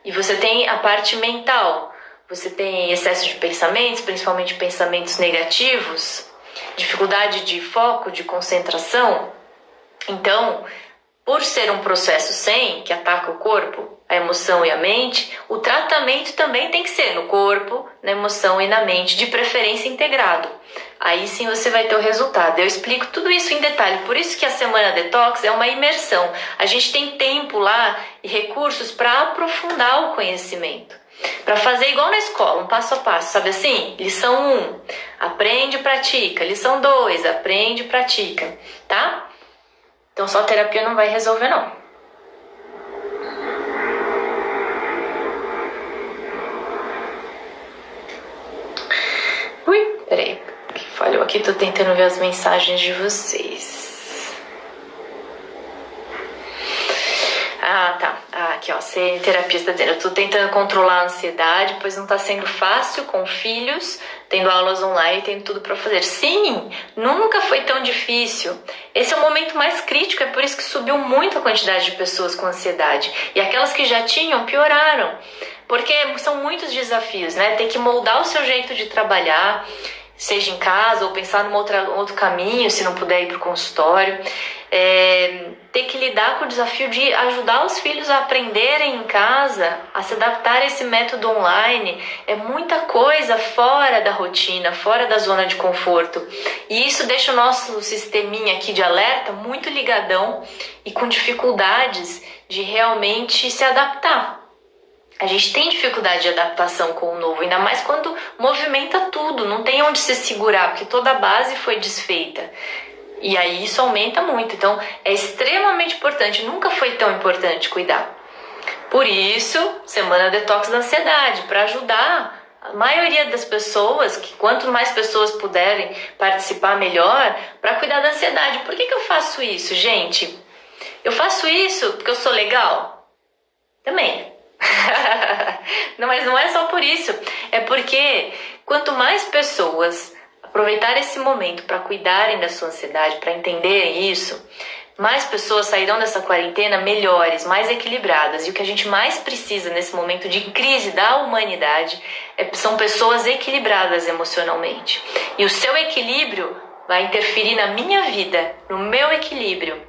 E você tem a parte mental. Você tem excesso de pensamentos, principalmente pensamentos negativos, dificuldade de foco, de concentração. Então, por ser um processo SEM, que ataca o corpo, a emoção e a mente, o tratamento também tem que ser no corpo, na emoção e na mente, de preferência integrado. Aí sim você vai ter o resultado. Eu explico tudo isso em detalhe, por isso que a Semana Detox é uma imersão. A gente tem tempo lá e recursos para aprofundar o conhecimento. Para fazer igual na escola, um passo a passo, sabe assim? Lição 1, aprende e pratica. Lição 2, aprende e pratica, tá? Então só terapia não vai resolver não. Peraí, que falhou aqui, tô tentando ver as mensagens de vocês. Ah, tá. Aqui, ó, ser terapista dizendo, eu tô tentando controlar a ansiedade, pois não tá sendo fácil com filhos, tendo aulas online, tendo tudo pra fazer. Sim, nunca foi tão difícil. Esse é o momento mais crítico, é por isso que subiu muito a quantidade de pessoas com ansiedade. E aquelas que já tinham, pioraram. Porque são muitos desafios, né? Tem que moldar o seu jeito de trabalhar, seja em casa ou pensar num outro caminho, se não puder ir para o consultório. Ter que lidar com o desafio de ajudar os filhos a aprenderem em casa, a se adaptar a esse método online. É muita coisa fora da rotina, fora da zona de conforto. E isso deixa o nosso sisteminha aqui de alerta muito ligadão e com dificuldades de realmente se adaptar. A gente tem dificuldade de adaptação com o novo, ainda mais quando movimenta tudo, não tem onde se segurar, porque toda a base foi desfeita. E aí isso aumenta muito, então é extremamente importante, nunca foi tão importante cuidar. Por isso, Semana Detox da Ansiedade, para ajudar a maioria das pessoas, que quanto mais pessoas puderem participar, melhor, para cuidar da ansiedade. Por que eu faço isso, gente? Eu faço isso porque eu sou legal? Também. Não, mas não é só por isso, é porque quanto mais pessoas aproveitarem esse momento para cuidarem da sua ansiedade, para entenderem isso, mais pessoas sairão dessa quarentena melhores, mais equilibradas. E o que a gente mais precisa nesse momento de crise da humanidade são pessoas equilibradas emocionalmente. E o seu equilíbrio vai interferir na minha vida, no meu equilíbrio.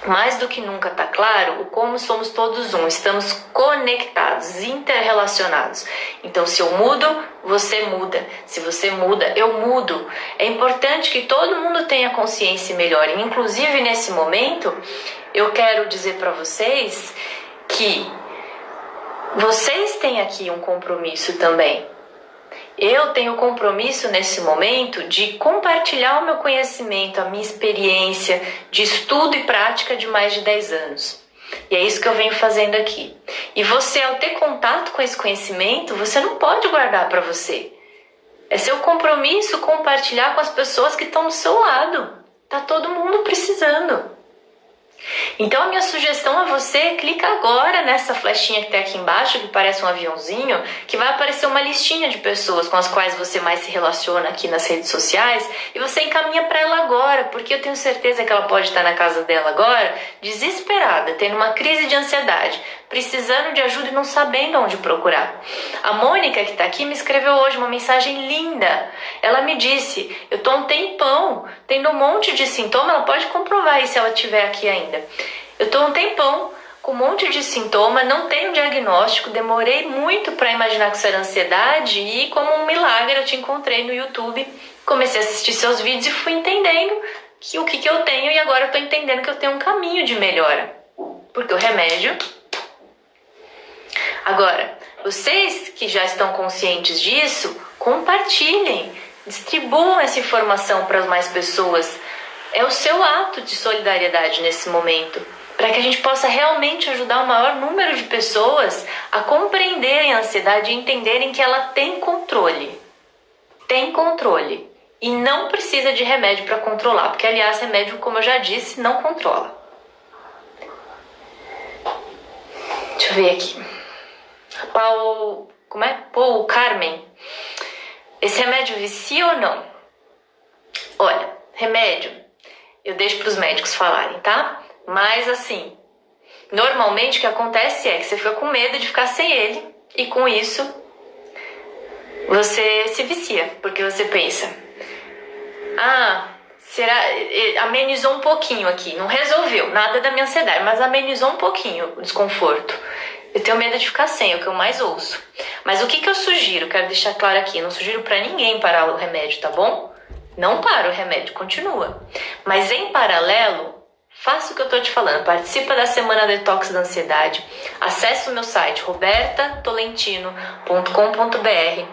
Mais do que nunca está claro o como somos todos um, estamos conectados, interrelacionados. Então, se eu mudo, você muda. Se você muda, eu mudo. É importante que todo mundo tenha consciência e melhore. Inclusive, nesse momento, eu quero dizer para vocês que vocês têm aqui um compromisso também. Eu tenho compromisso nesse momento de compartilhar o meu conhecimento, a minha experiência de estudo e prática de mais de 10 anos. E é isso que eu venho fazendo aqui. E você, ao ter contato com esse conhecimento, você não pode guardar para você. É seu compromisso compartilhar com as pessoas que estão do seu lado. Tá todo mundo precisando. Então a minha sugestão a você, clica agora nessa flechinha que tem aqui embaixo, que parece um aviãozinho, que vai aparecer uma listinha de pessoas com as quais você mais se relaciona aqui nas redes sociais, e você encaminha para ela agora, porque eu tenho certeza que ela pode estar na casa dela agora, desesperada, tendo uma crise de ansiedade, precisando de ajuda e não sabendo onde procurar. A Mônica, que está aqui, me escreveu hoje uma mensagem linda. Ela me disse, eu estou um tempão tendo um monte de sintoma, ela pode comprovar aí se ela estiver aqui ainda. Eu estou um tempão com um monte de sintoma, não tenho diagnóstico, demorei muito para imaginar que isso era ansiedade e como um milagre eu te encontrei no YouTube, comecei a assistir seus vídeos e fui entendendo o que eu tenho e agora eu tô entendendo que eu tenho um caminho de melhora. Porque o remédio... Agora, vocês que já estão conscientes disso, compartilhem, distribuam essa informação para mais pessoas. É o seu ato de solidariedade nesse momento, para que a gente possa realmente ajudar o maior número de pessoas a compreenderem a ansiedade e entenderem que ela tem controle. Tem controle. E não precisa de remédio para controlar, porque, aliás, remédio, como eu já disse, não controla. Deixa eu ver aqui. Paul Carmen. Esse remédio vicia ou não? Olha, remédio, eu deixo para os médicos falarem, tá? Mas assim, normalmente o que acontece é que você fica com medo de ficar sem ele e com isso você se vicia, porque você pensa, será, amenizou um pouquinho aqui, não resolveu nada da minha ansiedade, mas amenizou um pouquinho o desconforto. Eu tenho medo de ficar sem, é o que eu mais ouço. Mas o que eu sugiro? Quero deixar claro aqui, não sugiro para ninguém parar o remédio, tá bom? Não para o remédio, continua. Mas em paralelo, faça o que eu tô te falando. Participa da Semana Detox da Ansiedade. Acesse o meu site robertatolentino.com.br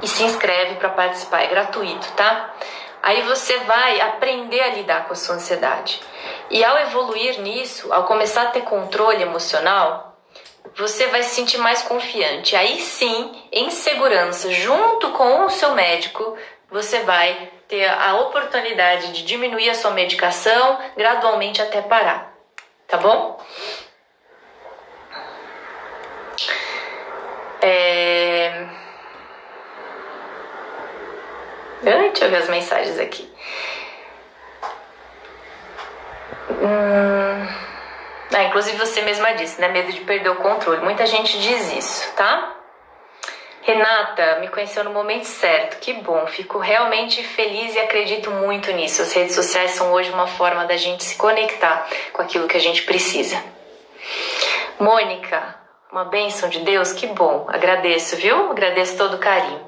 e se inscreve para participar, é gratuito, tá? Aí você vai aprender a lidar com a sua ansiedade. E ao evoluir nisso, ao começar a ter controle emocional, você vai se sentir mais confiante. Aí sim, em segurança, junto com o seu médico, você vai ter a oportunidade de diminuir a sua medicação gradualmente até parar. Tá bom? Deixa eu ver as mensagens aqui. Inclusive você mesma disse, né? Medo de perder o controle. Muita gente diz isso, tá? Renata, me conheceu no momento certo. Que bom, fico realmente feliz e acredito muito nisso. As redes sociais são hoje uma forma da gente se conectar com aquilo que a gente precisa. Mônica, uma bênção de Deus, que bom. Agradeço, viu? Agradeço todo o carinho.